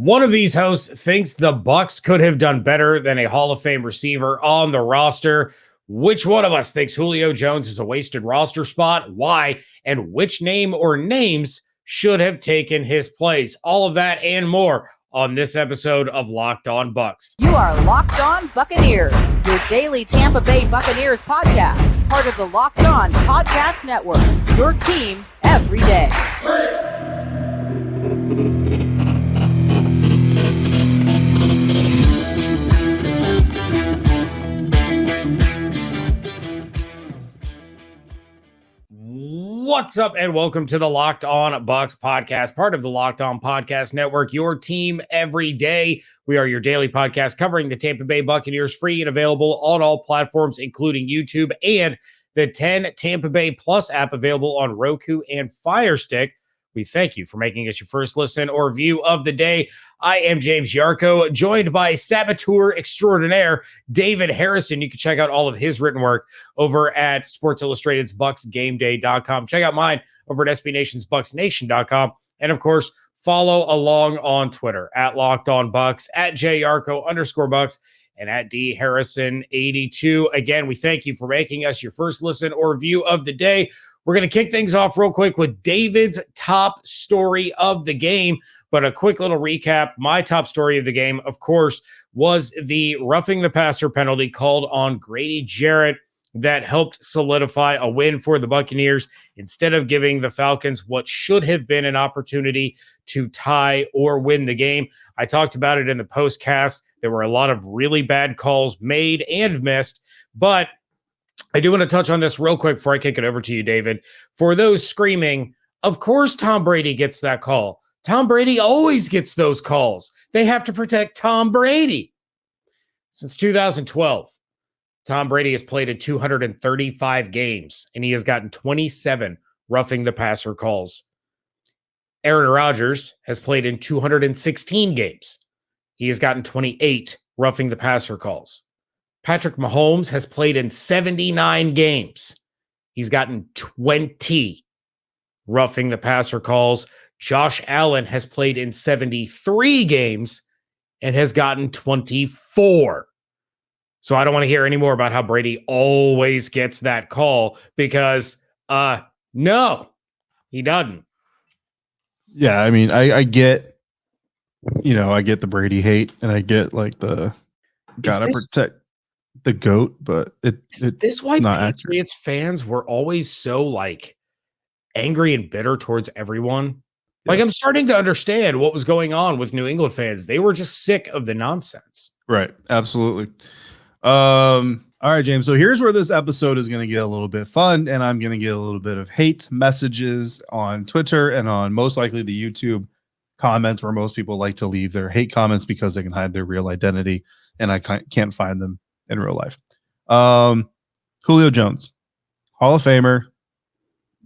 One of these hosts thinks the Bucs could have done better than a Hall of Fame receiver on the roster. Which one of us thinks Julio Jones is a wasted roster spot? Why? And which name or names should have taken his place? All of that and more on this episode of Locked On Bucs. You are Locked On Buccaneers, your daily Tampa Bay Buccaneers podcast, part of the Locked On Podcast Network, your team every day. What's up, and welcome to the Locked On Bucs podcast, part of the Locked On Podcast Network, your team every day. We are your daily podcast covering the Tampa Bay Buccaneers, free and available on all platforms, including YouTube and the 10 Tampa Bay Plus app available on Roku and Fire Stick. We thank you for making us your first listen or view of the day. I am James Yarcho, joined by saboteur extraordinaire David Harrison. You can check out all of his written work over at Sports Illustrated's BucsGameDay.com. Check out mine over at SB Nation's BucsNation.com. And of course, follow along on Twitter at Locked On Bucs, at JYarcho_Bucs, and at DHarrison82. Again, we thank you for making us your first listen or view of the day. We're going to kick things off real quick with David's top story of the game, but a quick little recap. My top story of the game, of course, was the roughing the passer penalty called on Grady Jarrett that helped solidify a win for the Buccaneers instead of giving the Falcons what should have been an opportunity to tie or win the game. I talked about it in the postcast. There were a lot of really bad calls made and missed, but I do want to touch on this real quick before I kick it over to you, David. For those screaming, of course Tom Brady gets that call. Tom Brady always gets those calls. They have to protect Tom Brady. Since 2012, Tom Brady has played in 235 games, and he has gotten 27 roughing the passer calls. Aaron Rodgers has played in 216 games. He has gotten 28 roughing the passer calls. Patrick Mahomes has played in 79 games. He's gotten 20 roughing the passer calls. Josh Allen has played in 73 games and has gotten 24. So I don't want to hear any more about how Brady always gets that call because, no, he doesn't. Yeah, I mean, I get, I get the Brady hate and I get like the gotta protect the GOAT, but this why Patriots fans were always so like angry and bitter towards everyone. Yes. Like I'm starting to understand what was going on with New England fans. They were just sick of the nonsense. Right. Absolutely. All right, James. So here's where this episode is going to get a little bit fun, and I'm going to get a little bit of hate messages on Twitter and on most likely the YouTube comments where most people like to leave their hate comments because they can hide their real identity, and I can't find them in real life. Julio Jones, Hall of Famer,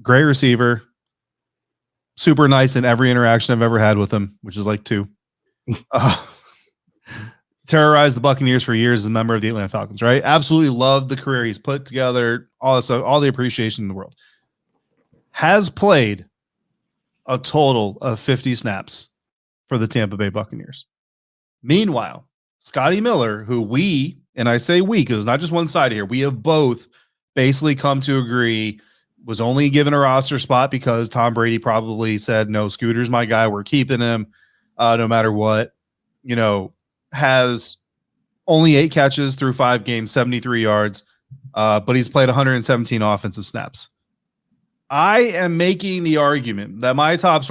great receiver, super nice in every interaction I've ever had with him, which is like 2. Terrorized the Buccaneers for years as a member of the Atlanta Falcons, right? Absolutely loved the career he's put together, all this stuff, all the appreciation in the world. Has played a total of 50 snaps for the Tampa Bay Buccaneers. Meanwhile, Scotty Miller, who we, and I say we because it's not just one side here, we have both basically come to agree was only given a roster spot because Tom Brady probably said, no, Scooter's my guy. We're keeping him no matter what. Has only 8 catches through 5 games, 73 yards, but he's played 117 offensive snaps. I am making the argument that my top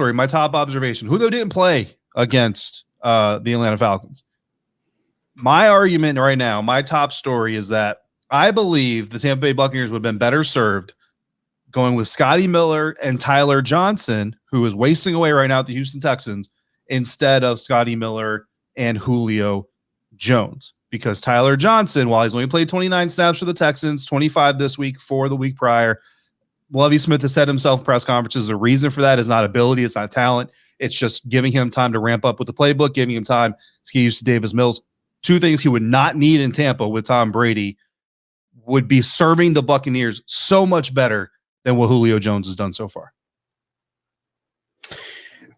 observation, Julio didn't play against the Atlanta Falcons. My argument right now, my top story is that I believe the Tampa Bay Buccaneers would have been better served going with Scotty Miller and Tyler Johnson, who is wasting away right now at the Houston Texans, instead of Scotty Miller and Julio Jones. Because Tyler Johnson, while he's only played 29 snaps for the Texans, 25 this week for the week prior, Lovie Smith has said himself in press conferences, the reason for that is not ability, it's not talent. It's just giving him time to ramp up with the playbook, giving him time to get used to Davis Mills. 2 things he would not need in Tampa with Tom Brady would be serving the Buccaneers so much better than what Julio Jones has done so far.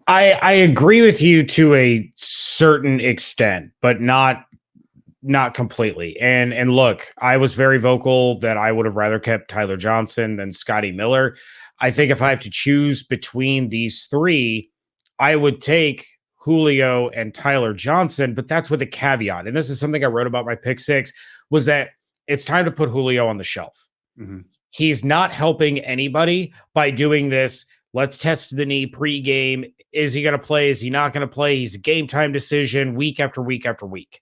I agree with you to a certain extent, but not completely. And look, I was very vocal that I would have rather kept Tyler Johnson than Scotty Miller. I think if I have to choose between these three, I would take Julio and Tyler Johnson, but that's with a caveat. And this is something I wrote about my pick six, was that it's time to put Julio on the shelf. Mm-hmm. He's not helping anybody by doing this. Let's test the knee pregame. Is he going to play? Is he not going to play? He's a game time decision week after week after week.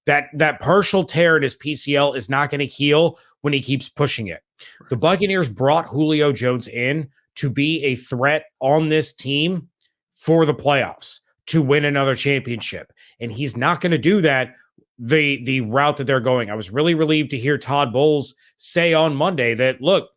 That partial tear in his PCL is not going to heal when he keeps pushing it. The Buccaneers brought Julio Jones in to be a threat on this team for the playoffs, to win another championship. And he's not going to do that the route that they're going. I was really relieved to hear Todd Bowles say on Monday that, look,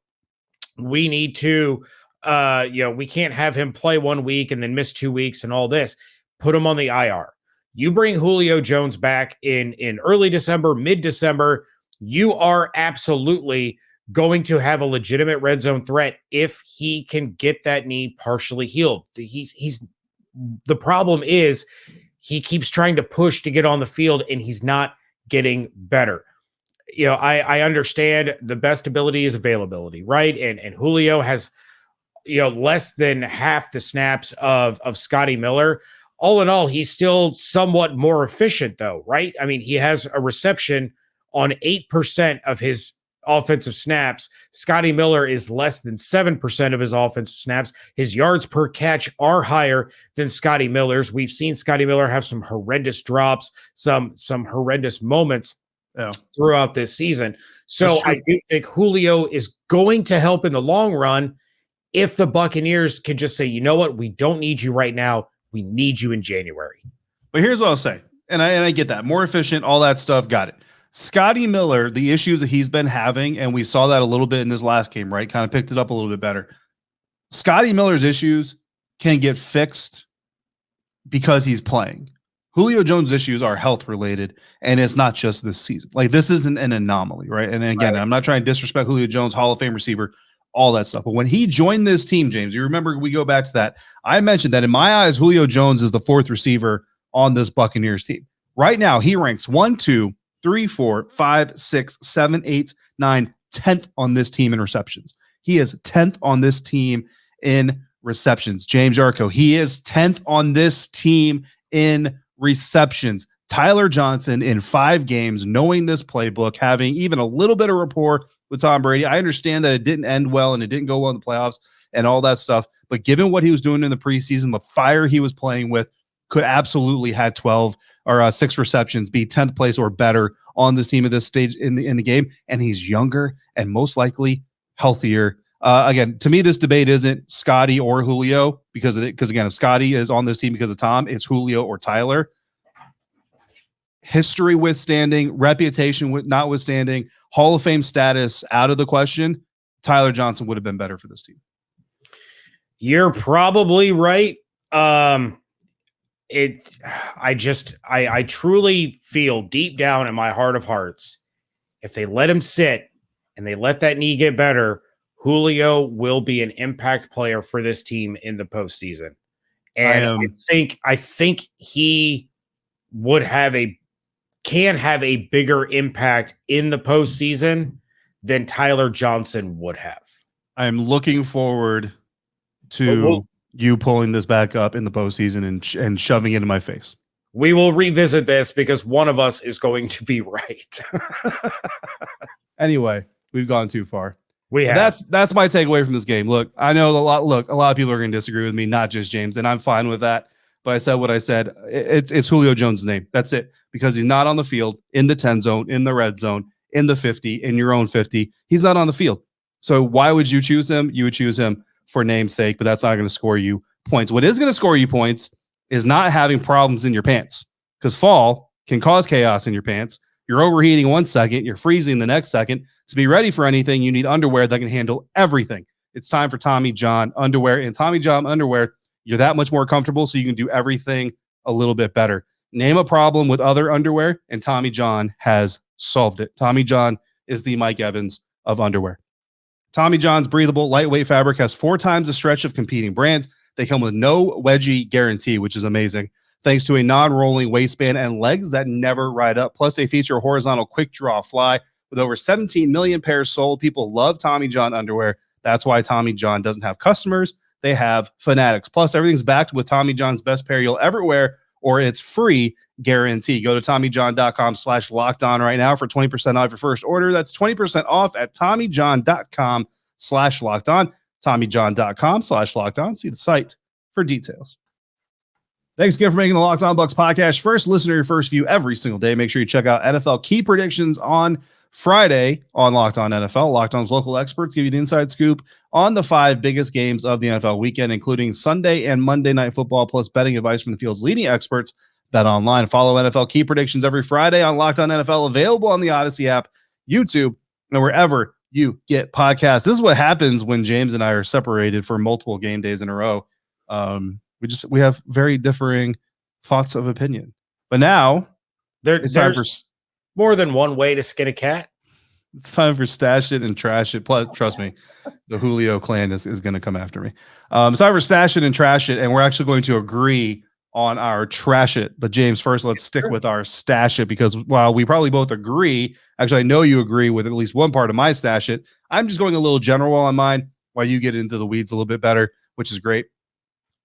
we need to, we can't have him play 1 week and then miss 2 weeks and all this. Put him on the IR. You bring Julio Jones back in early December, mid-December, you are absolutely going to have a legitimate red zone threat if he can get that knee partially healed. The problem is he keeps trying to push to get on the field and he's not getting better. I understand the best ability is availability, right? And Julio has, less than half the snaps of Scotty Miller. All in all, he's still somewhat more efficient though, right? I mean, he has a reception on 8% of his offensive snaps. Scotty Miller is less than 7% of his offensive snaps. His yards per catch are higher than Scotty Miller's. We've seen Scotty Miller have some horrendous drops, some horrendous moments throughout this season. So I do think Julio is going to help in the long run if the Buccaneers can just say, you know what, we don't need you right now. We need you in January. But here's what I'll say. And I get that. More efficient, all that stuff. Got it. Scotty Miller, the issues that he's been having, and we saw that a little bit in this last game, right? Kind of picked it up a little bit better. Scotty Miller's issues can get fixed because he's playing. Julio Jones' issues are health related, and it's not just this season. Like, this isn't an anomaly, right? And again, I'm not trying to disrespect Julio Jones, Hall of Fame receiver, all that stuff. But when he joined this team, James, you remember we go back to that. I mentioned that in my eyes, Julio Jones is the fourth receiver on this Buccaneers team. Right now, he ranks 1, 2, 3, 4, 5, 6, 7, 8, 9, 10th on this team in receptions. He is 10th on this team in receptions. James Yarcho, he is 10th on this team in receptions. Tyler Johnson in 5 games, knowing this playbook, having even a little bit of rapport with Tom Brady. I understand that it didn't end well and it didn't go well in the playoffs and all that stuff, but given what he was doing in the preseason, the fire he was playing with, could absolutely had 12 or 6 receptions, be 10th place or better on this team at this stage in the game. And he's younger and most likely healthier. Again, to me, this debate isn't Scotty or Julio because again, if Scotty is on this team because of Tom, it's Julio or Tyler. History withstanding, reputation notwithstanding, Hall of Fame status out of the question, Tyler Johnson would have been better for this team. You're probably right. I truly feel deep down in my heart of hearts, if they let him sit and they let that knee get better, Julio will be an impact player for this team in the postseason. And I think he can have a bigger impact in the postseason than Tyler Johnson would have. I'm looking forward to you pulling this back up in the postseason and shoving it in my face. We will revisit this because one of us is going to be right. Anyway, we've gone too far. We have. That's my takeaway from this game. Look, I know a lot of people are going to disagree with me, not just James, and I'm fine with that. But I said what I said. It's Julio Jones' name. That's it. Because he's not on the field, in the 10 zone, in the red zone, in the 50, in your own 50. He's not on the field. So why would you choose him? You would choose him for name's sake, but that's not going to score you points. What is going to score you points is not having problems in your pants, because fall can cause chaos in your pants. You're overheating 1 second, you're freezing the next second. To be ready for anything, you need underwear that can handle everything. It's time for Tommy John underwear. And Tommy John underwear, you're that much more comfortable, so you can do everything a little bit better. Name a problem with other underwear, and Tommy John has solved it. Tommy John is the Mike Evans of underwear. Tommy John's breathable, lightweight fabric has 4 times the stretch of competing brands. They come with no wedgie guarantee, which is amazing. thanks to a non-rolling waistband and legs that never ride up. Plus, they feature a horizontal quick draw fly with over 17 million pairs sold. People love Tommy John underwear. That's why Tommy John doesn't have customers. They have fanatics. Plus, everything's backed with Tommy John's best pair you'll ever wear, or it's free guarantee. Go to TommyJohn.com/lockedon right now for 20% off your first order. That's 20% off at TommyJohn.com/lockedon. TommyJohn.com/lockedon. See the site for details. Thanks again for making the Locked On Bucs podcast first listen to your first view every single day. Make sure you check out NFL key predictions on Friday on Locked On NFL. Locked On's local experts give you the inside scoop on the 5 biggest games of the NFL weekend, including Sunday and Monday Night Football, plus betting advice from the field's leading experts. Bet online. Follow NFL key predictions every Friday on Locked On NFL, available on the Odyssey app, YouTube, and wherever you get podcasts. This is what happens when James and I are separated for multiple game days in a row. We have very differing thoughts of opinion. But now it's time for more than one way to skin a cat. It's time for Stash It and Trash It. Plus, trust me, the Julio clan is going to come after me. It's time for Stash It and Trash It, and we're actually going to agree on our Trash It. But James, first, let's stick with our Stash It, because while we probably both agree, actually, I know you agree with at least one part of my Stash It. I'm just going a little general on mine while you get into the weeds a little bit better, which is great.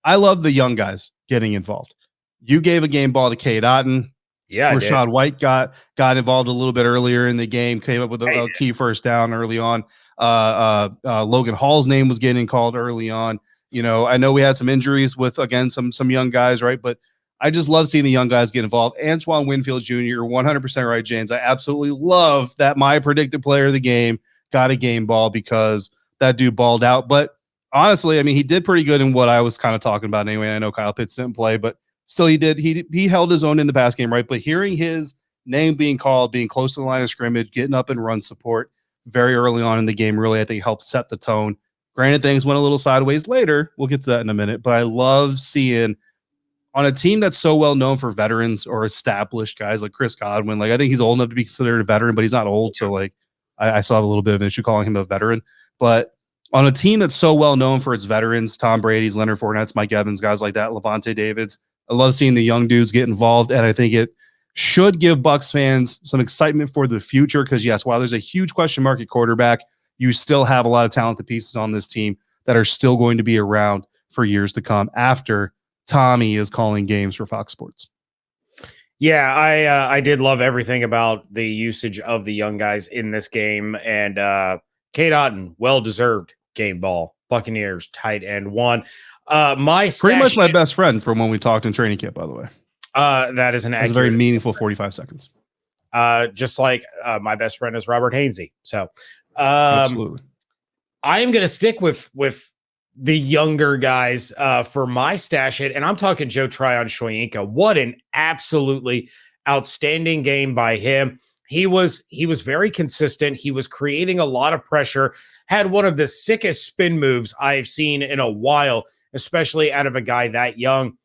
I love the young guys getting involved. You gave a game ball to Cade Otton. Yeah, Rashad White got involved a little bit earlier in the game, came up with a key first down early on. Logan Hall's name was getting called early on. You know, I know we had some injuries with, again, some young guys, right? But I just love seeing the young guys get involved. Antoine Winfield Jr., 100% right, James. I absolutely love that my predicted player of the game got a game ball because that dude balled out. But honestly, I mean, he did pretty good in what I was kind of talking about anyway. I know Kyle Pitts didn't play, but still he did. He held his own in the pass game, right? But hearing his name being called, being close to the line of scrimmage, getting up and run support very early on in the game, really, I think helped set the tone. Granted, things went a little sideways later. We'll get to that in a minute. But I love seeing on a team that's so well known for veterans or established guys like Chris Godwin. Like, I think he's old enough to be considered a veteran, but he's not old. So, like, I still have a little bit of an issue calling him a veteran. But on a team that's so well known for its veterans, Tom Brady's, Leonard Fournette's, Mike Evans, guys like that, Levante Davids, I love seeing the young dudes get involved, and I think it should give Bucs fans some excitement for the future because, yes, while there's a huge question mark at quarterback, you still have a lot of talented pieces on this team that are still going to be around for years to come after Tommy is calling games for Fox Sports. Yeah, I did love everything about the usage of the young guys in this game, and Cade Otton, well-deserved game ball. Buccaneers tight end 1. Pretty much my best friend from when we talked in training camp, by the way. That is a very meaningful 45 seconds. Just like my best friend is Robert Hainsey. So absolutely. I am going to stick with the younger guys for my Stash It, and I'm talking Joe Tryon-Shoyinka. What an absolutely outstanding game by him. He was very consistent. He was creating a lot of pressure, had one of the sickest spin moves I've seen in a while, especially out of a guy that young.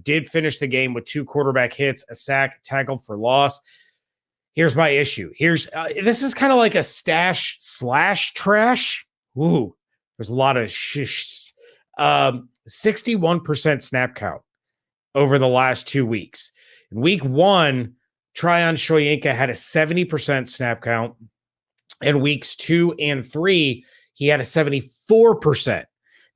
Did finish the game with 2 quarterback hits, a sack, tackle for loss. Here's my issue. This is kind of like a stash / trash. Ooh, there's a lot of shishs. 61% snap count over the last 2 weeks. In week 1, Tryon-Shoyinka had a 70% snap count. In weeks 2 and 3, he had a 74%.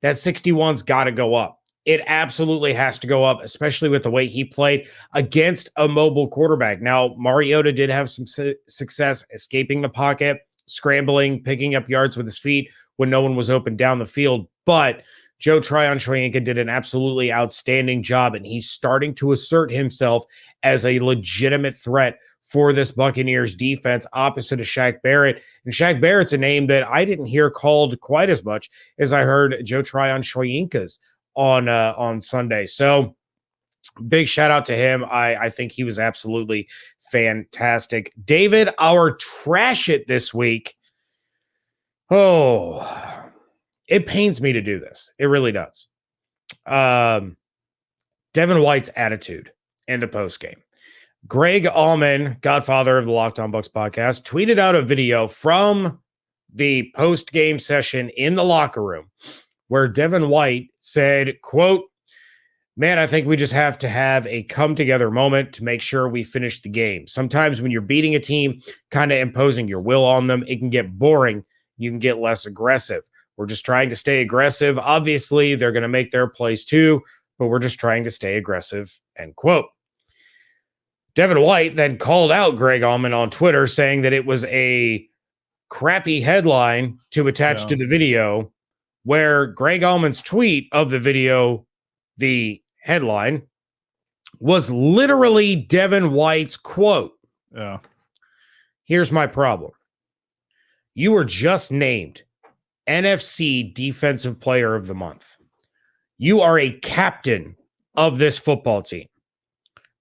That 61's got to go up. It absolutely has to go up, especially with the way he played against a mobile quarterback. Now, Mariota did have some success escaping the pocket, scrambling, picking up yards with his feet when no one was open down the field. But Joe Tryon-Shoyinka did an absolutely outstanding job, and he's starting to assert himself as a legitimate threat for this Buccaneers defense opposite of Shaq Barrett. And Shaq Barrett's a name that I didn't hear called quite as much as I heard Joe Tryon-Shoyinka's on Sunday. So big shout out to him. I think he was absolutely fantastic. David, our Trash It this week. Oh, it pains me to do this. It really does. Devin White's attitude in the postgame. Greg Allman, godfather of the Locked On Bucs podcast, tweeted out a video from the post-game session in the locker room where Devin White said, quote, Man, I think we just have to have a come together moment to make sure we finish the game. Sometimes when you're beating a team, kind of imposing your will on them, it can get boring. You can get less aggressive. We're just trying to stay aggressive. Obviously, they're going to make their plays too, but we're just trying to stay aggressive, end quote. Devin White then called out Greg Allman on Twitter saying that it was a crappy headline to attach to the video, where Greg Allman's tweet of the video, the headline, was literally Devin White's quote. Yeah. Here's my problem. You were just named NFC Defensive Player of the Month. You are a captain of this football team.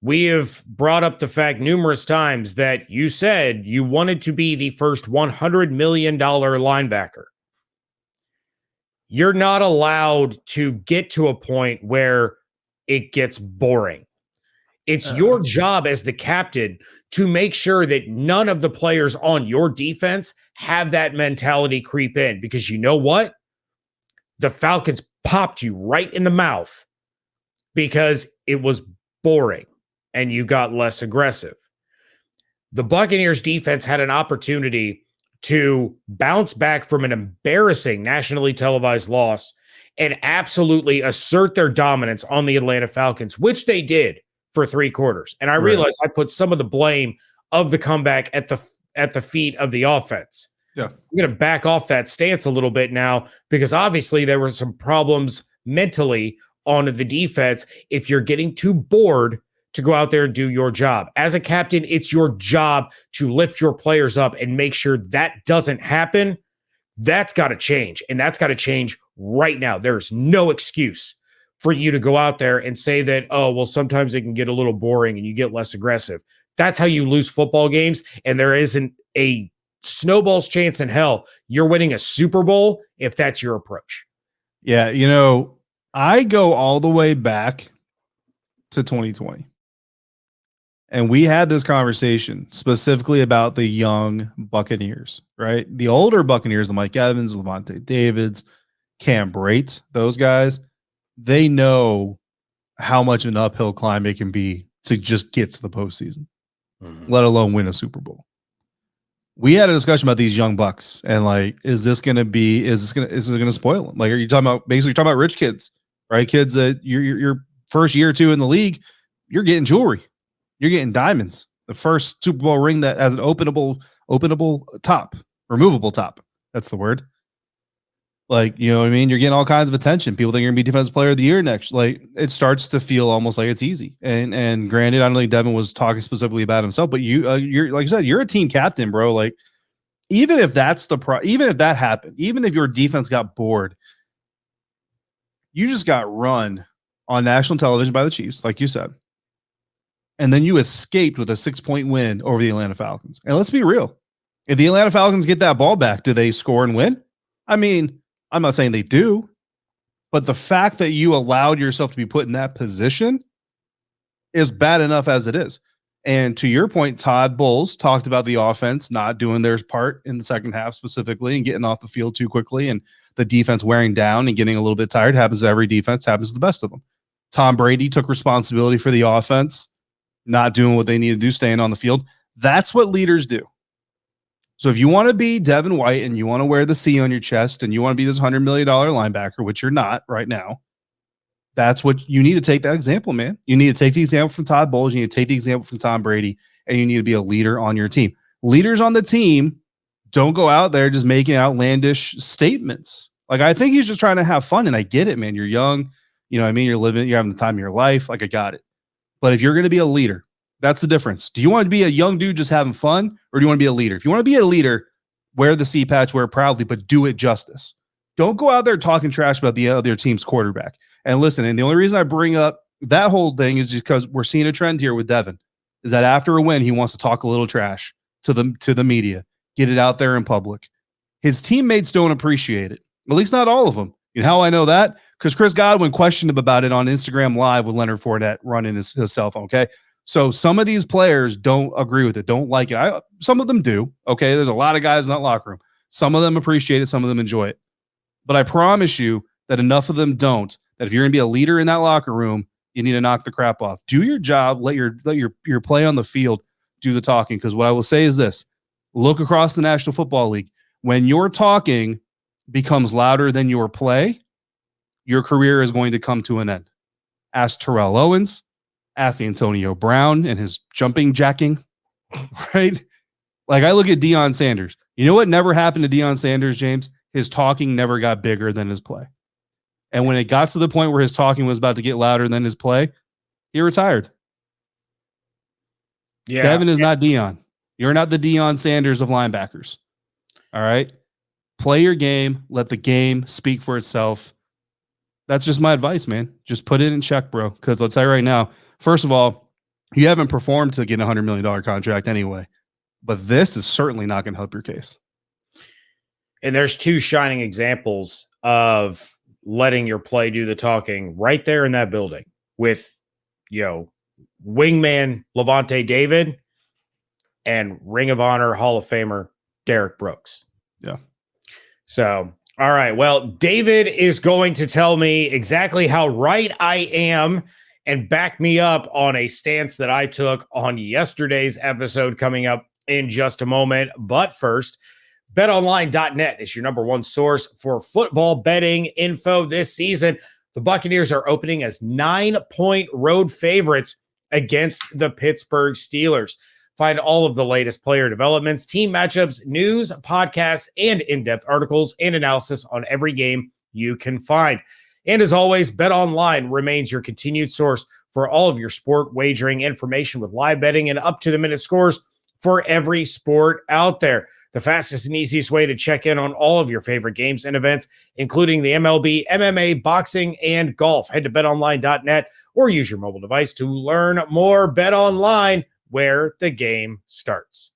We have brought up the fact numerous times that you said you wanted to be the first $100 million linebacker. You're not allowed to get to a point where it gets boring. It's your job as the captain to make sure that none of the players on your defense have that mentality creep in, because you know what? The Falcons popped you right in the mouth because it was boring and you got less aggressive. The Buccaneers defense had an opportunity to bounce back from an embarrassing nationally televised loss and absolutely assert their dominance on the Atlanta Falcons, which they did for 3 quarters. And I realized I put some of the blame of the comeback at the feet of the offense. Yeah. I'm going to back off that stance a little bit now, because obviously there were some problems mentally on the defense. If you're getting too bored to go out there and do your job as a captain, it's your job to lift your players up and make sure that doesn't happen. That's got to change. And that's got to change right now. There's no excuse for you to go out there and say that, oh, well, sometimes it can get a little boring and you get less aggressive. That's how you lose football games. And there isn't a snowball's chance in hell you're winning a Super Bowl if that's your approach. Yeah. I go all the way back to 2020. And we had this conversation specifically about the young Buccaneers, right? The older Buccaneers, the Mike Evans, Levante Davids, Cam Brate, those guys, they know how much of an uphill climb it can be to just get to the postseason, let alone win a Super Bowl. We had a discussion about these young bucks and like, is this going to spoil them? Like, are you talking about rich kids, right? Kids that your first year or two in the league, you're getting jewelry. You're getting diamonds. The first Super Bowl ring that has an openable top, removable top. That's the word. Like, you know what I mean? You're getting all kinds of attention. People think you're gonna be Defensive Player of the Year next. Like, it starts to feel almost like it's easy. And granted, I don't think Devin was talking specifically about himself, but you're like I said, you're a team captain, bro. Like, even if that's even if that happened, even if your defense got bored, you just got run on national television by the Chiefs, like you said. And then you escaped with a 6-point win over the Atlanta Falcons. And let's be real. If the Atlanta Falcons get that ball back, do they score and win? I mean, I'm not saying they do, but the fact that you allowed yourself to be put in that position is bad enough as it is. And to your point, Todd Bowles talked about the offense not doing their part in the second half specifically and getting off the field too quickly and the defense wearing down and getting a little bit tired. Happens to every defense, happens to the best of them. Tom Brady took responsibility for the offense, not doing what they need to do, staying on the field. That's what leaders do. So if you want to be Devin White and you want to wear the C on your chest and you want to be this $100 million linebacker, which you're not right now, that's what you need to take that example, man. You need to take the example from Todd Bowles. You need to take the example from Tom Brady, and you need to be a leader on your team. Leaders on the team don't go out there just making outlandish statements. Like, I think he's just trying to have fun, and I get it, man. You're young. You know what I mean? You're having the time of your life. Like, I got it. But if you're going to be a leader, that's the difference. Do you want to be a young dude just having fun, or do you want to be a leader? If you want to be a leader, wear the C patch, wear it proudly, but do it justice. Don't go out there talking trash about the other team's quarterback. And listen, and the only reason I bring up that whole thing is just because we're seeing a trend here with Devin, is that after a win, he wants to talk a little trash to the media, get it out there in public. His teammates don't appreciate it, at least not all of them. You know how I know that? Because Chris Godwin questioned him about it on Instagram Live with Leonard Fournette running his cell phone, okay? So some of these players don't agree with it, don't like it. Some of them do, okay? There's a lot of guys in that locker room. Some of them appreciate it, some of them enjoy it. But I promise you that enough of them don't, that if you're going to be a leader in that locker room, You need to knock the crap off. Do your job. Let your play on the field do the talking. Because what I will say is this: look across the National Football League. When your talking becomes louder than your play, your career is going to come to an end. Ask Terrell Owens. Ask Antonio Brown and his jumping jacking. Right? Like, I look at Deion Sanders. You know what never happened to Deion Sanders, James? His talking never got bigger than his play. And when it got to the point where his talking was about to get louder than his play, he retired. Yeah. Devin is not Deion. You're not the Deion Sanders of linebackers. All right? Play your game. Let the game speak for itself. That's just my advice, man. Just put it in check, bro. Because let's tell you right now, first of all, you haven't performed to get a $100 million contract anyway. But this is certainly not going to help your case. And there's two shining examples of letting your play do the talking right there in that building with, wingman Levante David and Ring of Honor Hall of Famer Derek Brooks. Yeah. So, all right. Well, David is going to tell me exactly how right I am and back me up on a stance that I took on yesterday's episode coming up in just a moment. But first, betonline.net is your number one source for football betting info this season. The Buccaneers are opening as 9-point road favorites against the Pittsburgh Steelers. Find all of the latest player developments, team matchups, news, podcasts, and in-depth articles and analysis on every game you can find. And as always, BetOnline remains your continued source for all of your sport wagering information with live betting and up-to-the-minute scores for every sport out there. The fastest and easiest way to check in on all of your favorite games and events, including the MLB, MMA, boxing, and golf. Head to betonline.net or use your mobile device to learn more. BetOnline, where the game starts.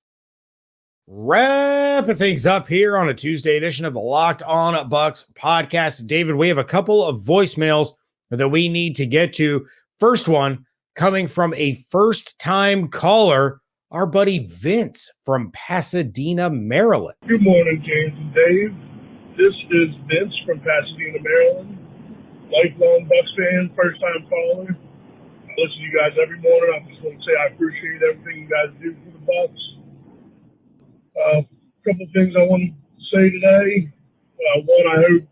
Wrapping things up here on a Tuesday edition of the Locked On Bucs podcast. David, we have a couple of voicemails that we need to get to. First one coming from a first-time caller, our buddy Vince from Pasadena, Maryland. Good morning, James and Dave. This is Vince from Pasadena, Maryland. Lifelong Bucs fan, first-time caller. I listen to you guys every morning. I just want to say I appreciate everything you guys do for the Bucs. A couple of things I want to say today. One, I hope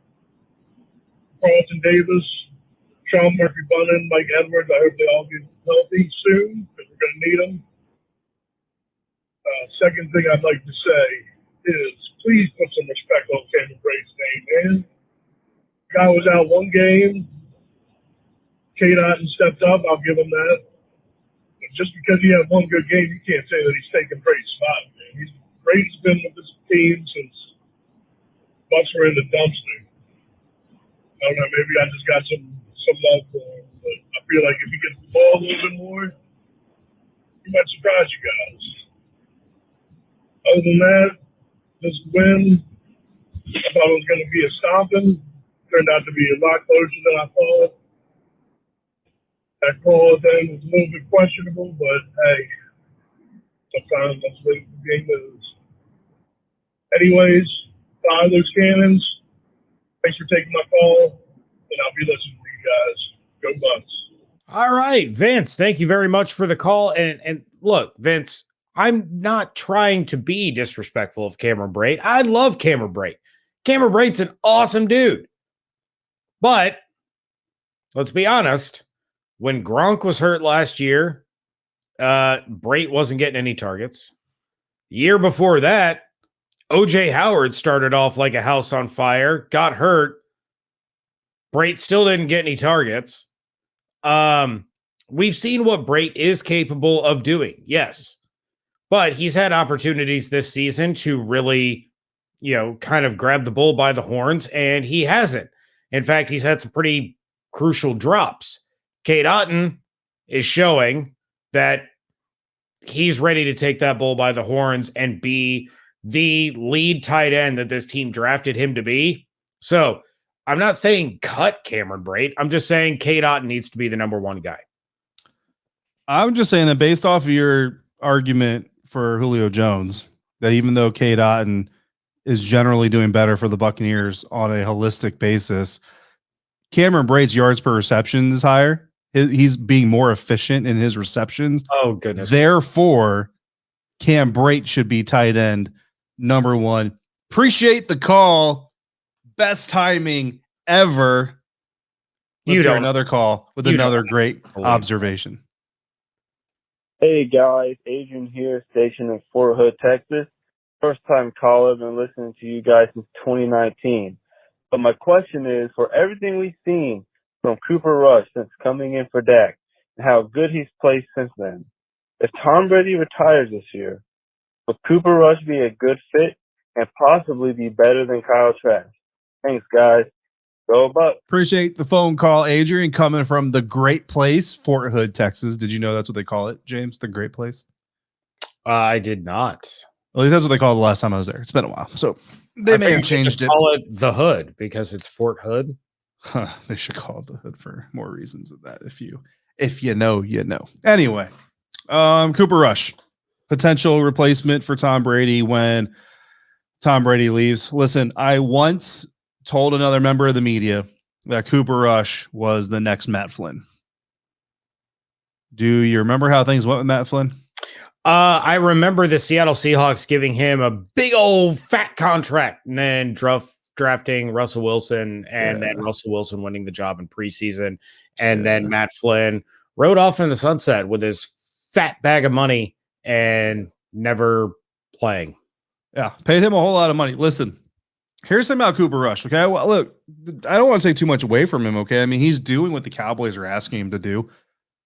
Carlton Davis, Sean Murphy-Bunting, Mike Edwards, I hope they all get healthy soon because we're going to need them. Second thing I'd like to say is please put some respect on Cam Brate's name, man. The guy was out one game. Cade Otton stepped up. I'll give him that. But just because he had one good game, you can't say that he's taking Brate's spot, man. Brate's been with this team since Bucs were in the dumpster. I don't know, maybe I just got some love for him, but I feel like if he gets the ball a little bit more, he might surprise you guys. Other than that, this win, I thought it was going to be a stomping. Turned out to be a lot closer than I thought. That call thing was a little bit questionable, but hey, sometimes that's what the game is. Anyways, fire those cannons. Thanks for taking my call, and I'll be listening to you guys. Go Bucs. All right, Vince, thank you very much for the call. And look, Vince, I'm not trying to be disrespectful of Cameron Brate. I love Cameron Brate. Cameron Brate's an awesome dude. But let's be honest, when Gronk was hurt last year, Brate wasn't getting any targets. The year before that, O.J. Howard started off like a house on fire, got hurt. Brate still didn't get any targets. We've seen what Brate is capable of doing, yes. But he's had opportunities this season to really, kind of grab the bull by the horns, and he hasn't. In fact, he's had some pretty crucial drops. Cade Otton is showing that he's ready to take that bull by the horns and be the lead tight end that this team drafted him to be. So I'm not saying cut Cameron Brate. I'm just saying Cade Otton needs to be the number one guy. I'm just saying that based off of your argument for Julio Jones, that even though Cade Otton is generally doing better for the Buccaneers on a holistic basis, Cameron Brate's yards per reception is higher. He's being more efficient in his receptions. Oh, goodness. Therefore, Cam Brate should be tight end number 1. Appreciate the call. Best timing ever. Let's hear another call with another great observation. Hey guys, Adrian here, stationed in Fort Hood, Texas. First time caller, been listening to you guys since 2019. But my question is, for everything we've seen from Cooper Rush since coming in for Dak, and how good he's played since then, if Tom Brady retires this year, would Cooper Rush be a good fit and possibly be better than Kyle Trask? Thanks, guys. Go Bucs. Appreciate the phone call, Adrian, coming from the Great Place, Fort Hood, Texas. Did you know that's what they call it, James? The Great Place? I did not. At least that's what they called it the last time I was there. It's been a while. So they may have changed it. Call it the Hood because it's Fort Hood. Huh, they should call it the Hood for more reasons than that. If you know, you know. Anyway, Cooper Rush, potential replacement for Tom Brady when Tom Brady leaves. Listen, I once told another member of the media that Cooper Rush was the next Matt Flynn. Do you remember how things went with Matt Flynn? I remember the Seattle Seahawks giving him a big old fat contract and then drafting Russell Wilson and then Russell Wilson winning the job in preseason. And then Matt Flynn rode off in the sunset with his fat bag of money and never playing. Yeah, paid him a whole lot of money. Listen, here's something about Cooper Rush, okay? Well, look, I don't want to take too much away from him, okay? I mean, he's doing what the Cowboys are asking him to do,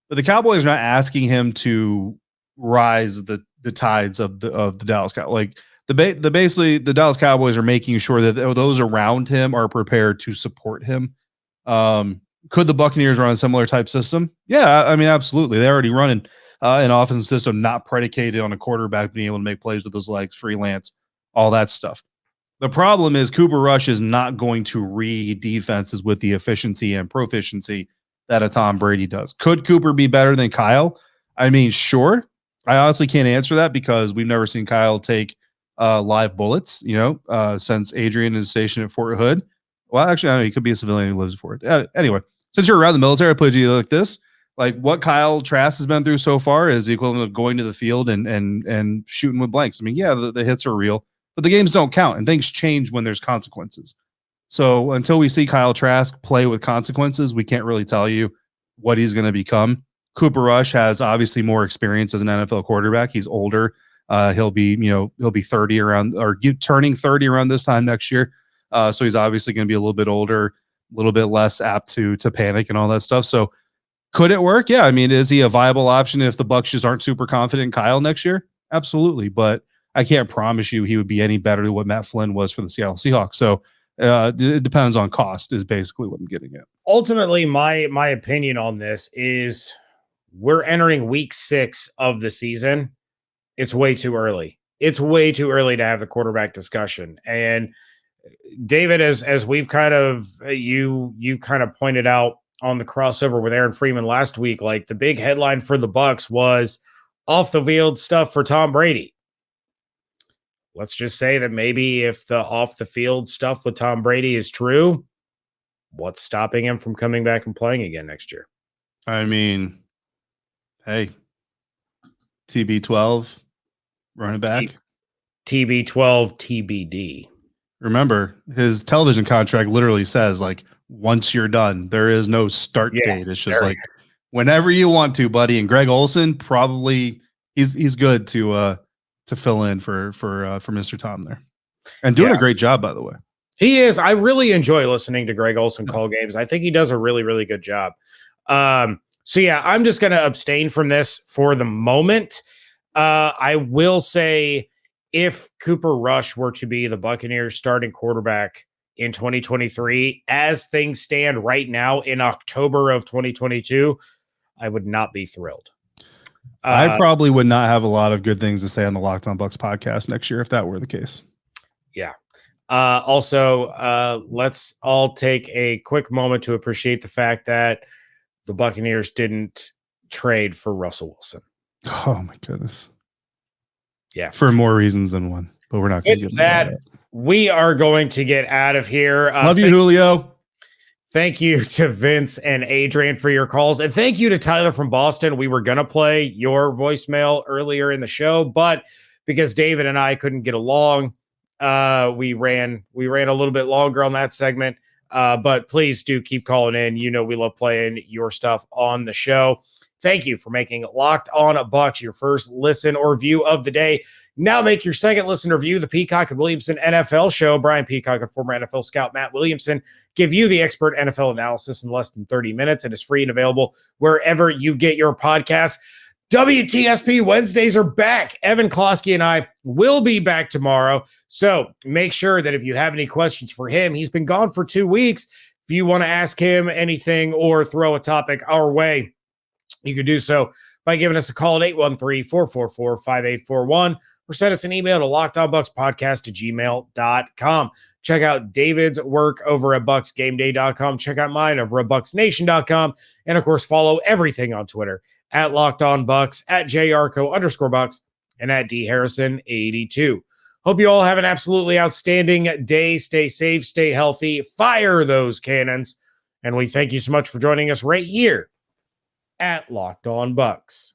but the Cowboys are not asking him to rise the tides of the Dallas Cowboys. Like basically the Dallas Cowboys are making sure that those around him are prepared to support him. Could the Buccaneers run a similar type system? Yeah, I mean, absolutely. They're already running an offensive system not predicated on a quarterback being able to make plays with his legs, freelance, all that stuff. The problem is Cooper Rush is not going to read defenses with the efficiency and proficiency that a Tom Brady does. Could Cooper be better than Kyle? I mean, sure. I honestly can't answer that because we've never seen Kyle take live bullets, since Adrian is stationed at Fort Hood. Well, actually, I don't know. He could be a civilian who lives in Fort Hood. Anyway, since you're around the military, I put you like this. Like what Kyle Trask has been through so far is the equivalent of going to the field and shooting with blanks. I mean, yeah, the hits are real, but the games don't count and things change when there's consequences. So until we see Kyle Trask play with consequences, we can't really tell you what he's going to become. Cooper Rush has obviously more experience as an NFL quarterback. He's older. He'll be 30 around or turning 30 around this time next year. So he's obviously going to be a little bit older, a little bit less apt to panic and all that stuff. So could it work? Yeah. I mean, is he a viable option if the Bucs just aren't super confident in Kyle next year? Absolutely. But I can't promise you he would be any better than what Matt Flynn was for the Seattle Seahawks. So it depends on cost is basically what I'm getting at. Ultimately, my opinion on this is we're entering week 6 of the season. It's way too early. It's way too early to have the quarterback discussion. And David, as we've kind of, you kind of pointed out on the crossover with Aaron Freeman last week, like the big headline for the Bucs was off the field stuff for Tom Brady. Let's just say that maybe if the off the field stuff with Tom Brady is true, what's stopping him from coming back and playing again next year? I mean, hey, TB12, running back. TB12, TBD. Remember, his television contract literally says, like, once you're done, there is no start date. It's just like whenever you want to, buddy. And Greg Olsen probably he's good to fill in for Mr. Tom there, and doing a great job, by the way. He is. I really enjoy listening to Greg Olsen call games. I think he does a really, really good job. So yeah, I'm just going to abstain from this for the moment. I will say if Cooper Rush were to be the Buccaneers starting quarterback in 2023, as things stand right now in October of 2022, I would not be thrilled. I probably would not have a lot of good things to say on the Locked On Bucs podcast next year if that were the case. Yeah. Also, let's all take a quick moment to appreciate the fact that the Buccaneers didn't trade for Russell Wilson. Oh my goodness. Yeah. For more reasons than one, but we're not going to get that. We are going to get out of here. Love you, Julio. Thank you to Vince and Adrian for your calls. And thank you to Tyler from Boston. We were going to play your voicemail earlier in the show, but because David and I couldn't get along, we ran a little bit longer on that segment. But please do keep calling in. You know we love playing your stuff on the show. Thank you for making Locked On Bucs your first listen or view of the day. Now make your second listen or view the Peacock and Williamson NFL show. Brian Peacock and former NFL scout Matt Williamson give you the expert NFL analysis in less than 30 minutes. It is free and available wherever you get your podcasts. WTSP Wednesdays are back. Evan Klosky and I will be back tomorrow. So make sure that if you have any questions for him, he's been gone for 2 weeks. If you want to ask him anything or throw a topic our way, you can do so by giving us a call at 813-444-5841 or send us an email to lockedonbuckspodcast@gmail.com. Check out David's work over at bucksgameday.com. Check out mine over at bucksnation.com. And of course, follow everything on Twitter at LockedOnBucks, at JYarcho_Bucks, and at DHarrison82. Hope you all have an absolutely outstanding day. Stay safe, stay healthy, fire those cannons. And we thank you so much for joining us right here at Locked On Bucs.